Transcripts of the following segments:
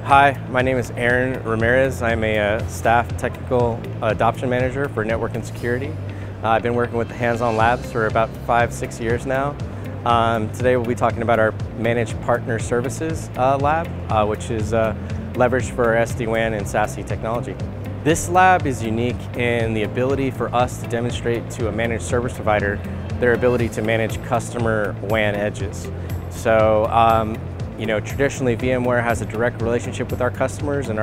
Hi, my name is Aaron Ramirez. I'm a staff technical adoption manager for network and security. I've been working with the Hands-On Labs for about 5-6 years now. Today we'll be talking about our Managed Partner Services lab, which is leveraged for SD-WAN and SASE technology. This lab is unique in the ability for us to demonstrate to a managed service provider their ability to manage customer WAN edges. So, traditionally VMware has a direct relationship with our customers and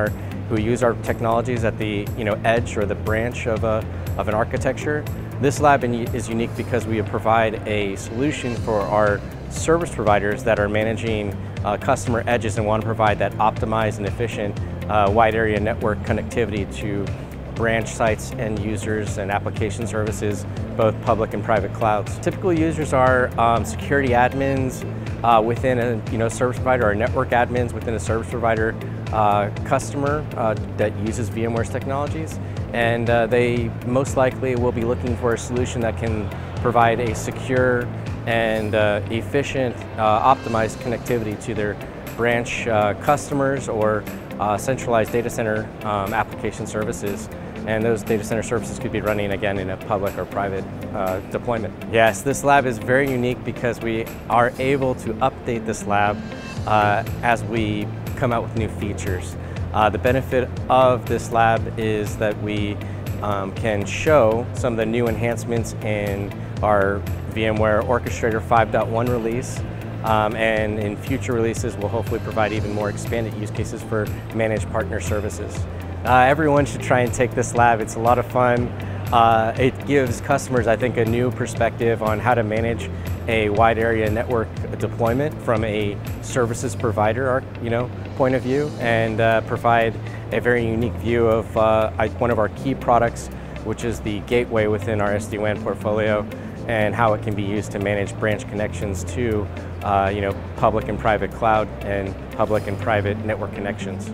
who use our technologies at the edge or the branch of an architecture. This lab is unique because we provide a solution for our service providers that are managing customer edges and want to provide that optimized and efficient wide area network connectivity to branch sites, end users, and application services, both public and private clouds. Typical users are security admins within a service provider, or network admins within a service provider customer that uses VMware's technologies. And they most likely will be looking for a solution that can provide a secure and efficient, optimized connectivity to their branch customers or centralized data center application services. And those data center services could be running, again, in a public or private deployment. Yes, this lab is very unique because we are able to update this lab as we come out with new features. The benefit of this lab is that we can show some of the new enhancements in our VMware Orchestrator 5.1 release. And in future releases, we'll hopefully provide even more expanded use cases for managed partner services. Everyone should try and take this lab. It's a lot of fun. It gives customers, I think, a new perspective on how to manage a wide area network deployment from a services provider point of view, and provide a very unique view of one of our key products, which is the gateway within our SD-WAN portfolio, and how it can be used to manage branch connections to public and private cloud and public and private network connections.